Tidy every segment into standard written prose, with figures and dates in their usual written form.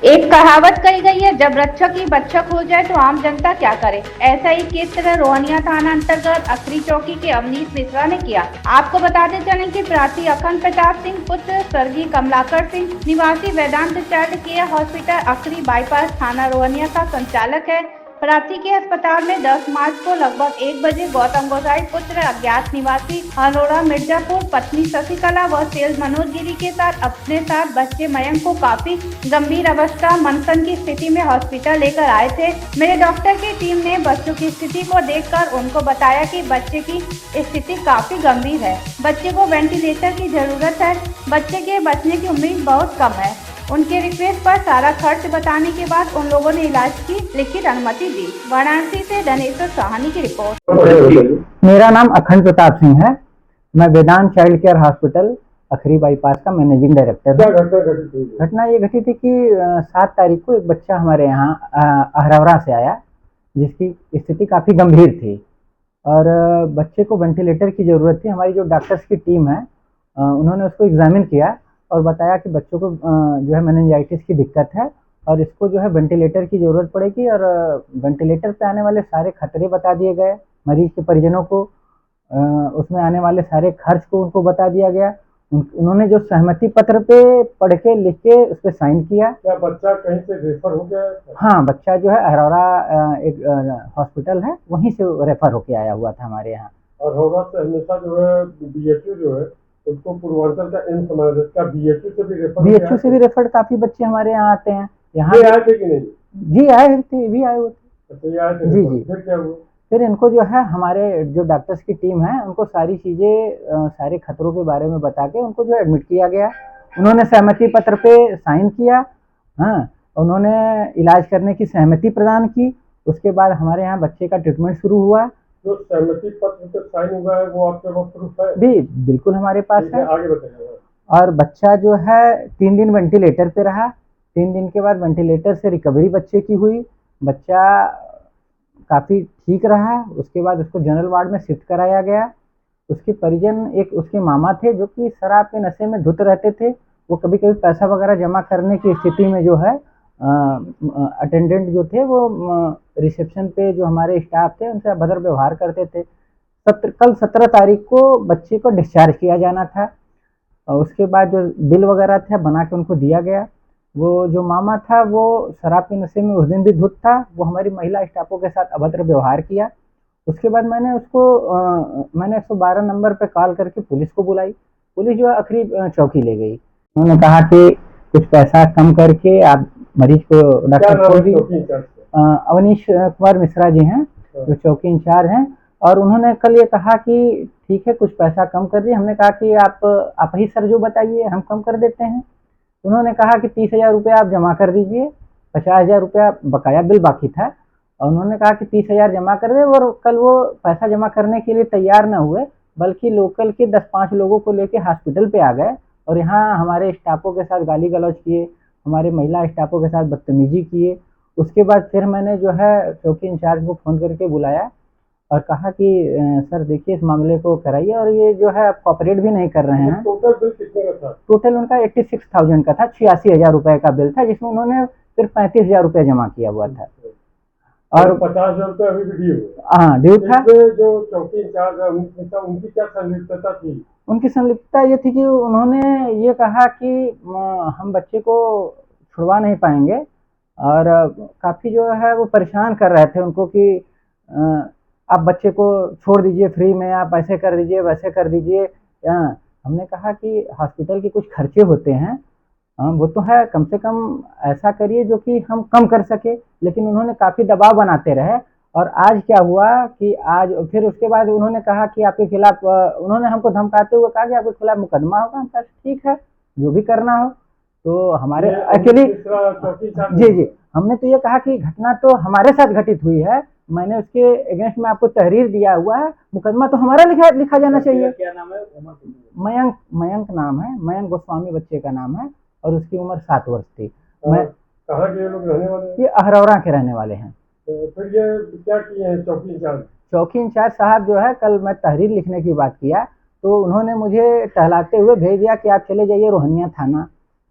एक कहावत कही गई है, जब रक्षक ही बच्चक हो जाए तो आम जनता क्या करे। ऐसा ही केस रोहनिया थाना अंतर्गत अखरी चौकी के अवनीश मिश्रा ने किया। आपको बताते चलें कि प्रार्थी अखंड प्रताप सिंह पुत्र स्वर्गीय कमलाकर सिंह निवासी वेदांत चाइल्ड केयर हॉस्पिटल अखरी बाईपास थाना रोहनिया का संचालक है। प्रार्थी के अस्पताल में 10 मार्च को लगभग 1 बजे गौतम गोसाई पुत्र अज्ञात निवासी अरोड़ा मिर्जापुर पत्नी शशिकला व सेल्स मनोज गिरी के साथ अपने साथ बच्चे मयंक को काफी गंभीर अवस्था मंथन की स्थिति में हॉस्पिटल लेकर आए थे। मेरे डॉक्टर की टीम ने बच्चों की स्थिति को देखकर उनको बताया कि बच्चे की स्थिति काफी गंभीर है, बच्चे को वेंटिलेटर की जरूरत है, बच्चे के बचने की उम्मीद बहुत कम है। उनके रिक्वेस्ट पर सारा खर्च बताने के बाद उन लोगों ने इलाज की लिखित अनुमति दी। वाराणसी से धनेश्वर साहनी की रिपोर्ट। मेरा नाम अखंड प्रताप सिंह है। मैं वेदांत चाइल्ड केयर हॉस्पिटल अखरी बाईपास का मैनेजिंग डायरेक्टर हूँ। घटना ये घटी थी कि 7 तारीख को एक बच्चा हमारे यहाँ अहरौरा से आया, जिसकी स्थिति काफ़ी गंभीर थी और बच्चे को वेंटिलेटर की ज़रूरत थी। हमारी जो डॉक्टर्स की टीम है उन्होंने उसको एग्जामिन किया और बताया कि बच्चों को जो है मेनिंजाइटिस की दिक्कत है और इसको जो है वेंटिलेटर की ज़रूरत पड़ेगी और वेंटिलेटर पे आने वाले सारे खतरे बता दिए गए। मरीज के परिजनों को उसमें आने वाले सारे खर्च को उनको बता दिया गया। उन्होंने जो सहमति पत्र पे पढ़ के लिख के उस पर साइन किया। क्या बच्चा कहीं से रेफर हो गया? हाँ, बच्चा जो है अहरौरा एक हॉस्पिटल है, वहीं से रेफर होके आया हुआ था हमारे यहाँ। अहरौरा से हमेशा जो है बीएचयू जो है उसको पूर्वांचल का एम्स समझा जाता है। बीएचयू से भी रेफर काफी बच्चे हमारे यहाँ आते हैं। यहाँ आए थे कि नहीं? जी आए थे, भी आए हुए थे। अच्छा, आए थे। जी। फिर क्या हुआ? फिर इनको जो है हमारे जो डॉक्टर्स की टीम है उनको सारी चीज़ें सारे खतरों के बारे में बता के उनको जो एडमिट किया गया। उन्होंने सहमति पत्र पे साइन किया। हाँ, उन्होंने इलाज करने की सहमति प्रदान की। उसके बाद हमारे यहाँ बच्चे का ट्रीटमेंट शुरू हुआ। जो सहमति पत्र पे साइन हुआ है वो आपके पास प्रूफ है? भी बिल्कुल हमारे पास है। आगे बताइए। और बच्चा जो है 3 दिन वेंटिलेटर पे रहा। 3 दिन के बाद वेंटिलेटर से रिकवरी बच्चे की हुई। बच्चा काफ़ी ठीक रहा। उसके बाद उसको जनरल वार्ड में शिफ्ट कराया गया। उसके परिजन एक उसके मामा थे जो कि शराब के नशे में धुत रहते थे। वो कभी कभी पैसा वगैरह जमा करने की स्थिति में जो है अटेंडेंट जो थे वो रिसेप्शन पे जो हमारे स्टाफ थे उनसे अभद्र व्यवहार करते थे। कल 17 तारीख को बच्चे को डिस्चार्ज किया जाना था और उसके बाद जो बिल वगैरह था बना के उनको दिया गया। वो जो मामा था वो शराब के नशे में उस दिन भी धुत था। वो हमारी महिला स्टाफों के साथ अभद्र व्यवहार किया। उसके बाद मैंने 112 नंबर पे कॉल करके पुलिस को बुलाई। पुलिस जो है अखरी चौकी ले गई। उन्होंने कहा कि कुछ पैसा कम करके आप मरीज को डॉक्टर को भी अवनीश कुमार मिश्रा जी हैं जो चौकी इंचार्ज हैं। और उन्होंने कल ये कहा कि ठीक है कुछ पैसा कम कर दिए। हमने कहा कि आप ही सर जो बताइए हम कम कर देते हैं। उन्होंने कहा कि 30,000 रुपये आप जमा कर दीजिए। 50,000 रुपया बकाया बिल बाकी था और उन्होंने कहा कि 30,000 जमा कर दे। और कल वो पैसा जमा करने के लिए तैयार न हुए बल्कि लोकल के 10-5 लोगों को लेके हॉस्पिटल पे आ गए और यहाँ हमारे स्टाफों के साथ गाली गलौज किए, हमारे महिला स्टाफों के साथ बदतमीजी किए। उसके बाद फिर मैंने जो है चौकी इंचार्ज को फ़ोन करके बुलाया और कहा कि सर देखिए इस मामले को कराइए। और ये जो है कोऑपरेट भी नहीं कर रहे हैं। टोटल बिल कितने का था? टोटल उनका 86,000 का था। 86,000 रुपये का बिल था जिसमें उन्होंने फिर 35,000 रुपये जमा किया हुआ था और 50,000 रुपये अभी भी ड्यू है। हाँ, ड्यू था। जो चौकी इंचार्ज है उनकी क्या संलिप्तता थी? उनकी संलिप्तता ये थी कि उन्होंने ये कहा कि हम बच्चे को छुड़वा नहीं पाएंगे और काफ़ी जो है वो परेशान कर रहे थे उनको कि आप बच्चे को छोड़ दीजिए फ्री में, आप ऐसे कर दीजिए वैसे कर दीजिए। हमने कहा कि हॉस्पिटल के कुछ खर्चे होते हैं वो तो है, कम से कम ऐसा करिए जो कि हम कम कर सके। लेकिन उन्होंने काफ़ी दबाव बनाते रहे। और आज क्या हुआ कि आज फिर उसके बाद उन्होंने कहा कि आपके खिलाफ उन्होंने हमको धमकाते हुए कहा कि आपके खिलाफ मुकदमा होगा। हम कहा ठीक है जो भी करना हो। तो हमारे एक्चुअली जी हमने तो ये कहा कि घटना तो हमारे साथ घटित हुई है, मैंने उसके अगेंस्ट में आपको तहरीर दिया हुआ है, मुकदमा तो हमारा लिखा जाना चाहिए। क्या नाम है? मयंक नाम है, मयंक गोस्वामी बच्चे का नाम है और उसकी उम्र 7 वर्ष थी। कहाँ के लोग रहने वाले हैं? ये अहरौरा के रहने वाले हैं। फिर ये क्या किए हैं चौकी इंचार्ज? चौकी इंचार्ज साहब जो है कल मैं तहरीर लिखने की बात किया तो उन्होंने मुझे टहलाते हुए भेज दिया कि आप चले जाइए रोहनिया थाना,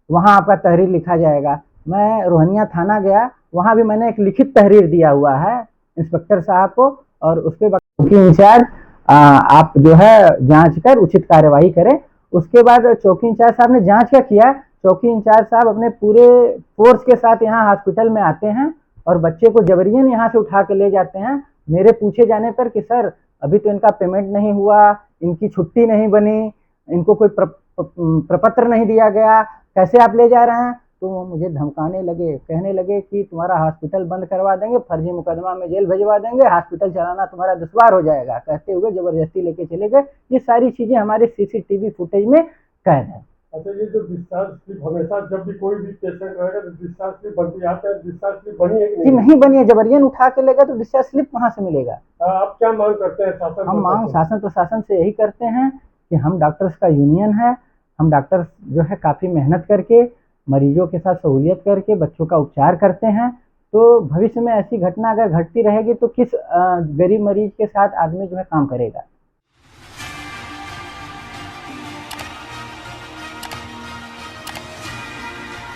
वहाँ आपका तहरीर लिखा जाएगा। मैं रोहनिया थाना गया, वहाँ भी मैंने एक लिखित तहरीर दिया हुआ है इंस्पेक्टर साहब को, और उस पे चौकी इंचार्ज आप जो है जांच कर उचित कार्यवाही करें। उसके बाद चौकी इंचार्ज साहब ने जांच क्या किया, चौकी इंचार्ज साहब अपने पूरे फोर्स के साथ यहाँ हॉस्पिटल में आते हैं और बच्चे को जबरियन यहाँ से उठा के ले जाते हैं। मेरे पूछे जाने पर कि सर अभी तो इनका पेमेंट नहीं हुआ, इनकी छुट्टी नहीं बनी, इनको कोई प्रपत्र नहीं दिया गया, कैसे आप ले जा रहे हैं? तो वो मुझे धमकाने लगे, कहने लगे कि तुम्हारा हॉस्पिटल बंद करवा देंगे, फर्जी मुकदमा में जेल भिजवा देंगे, हॉस्पिटल चलाना तुम्हारा दुश्वार हो जाएगा, कहते हुए जबरदस्ती लेके चले गए। ये सारी चीजें हमारे सीसीटीवी फुटेज में कैद है। अच्छा, ये जो डिस्चार्ज स्लिप हमेशा जब भी कोई भी पेशेंट रहेगा तो डिस्चार्ज स्लिप बनती आती है, डिस्चार्ज स्लिप बनी है कि नहीं? नहीं बनी है, जबरियन उठा के लेगा तो डिस्चार्ज स्लिप कहाँ से मिलेगा? आप क्या मांग करते हैं शासन? हम मांग शासन प्रशासन से यही करते हैं कि हम डॉक्टर्स का यूनियन है, हम डॉक्टर्स जो है काफ़ी मेहनत करके मरीजों के साथ सहूलियत करके बच्चों का उपचार करते हैं। तो भविष्य में ऐसी घटना अगर घटती रहेगी तो किस गरीब मरीज के साथ आदमी जो है काम करेगा?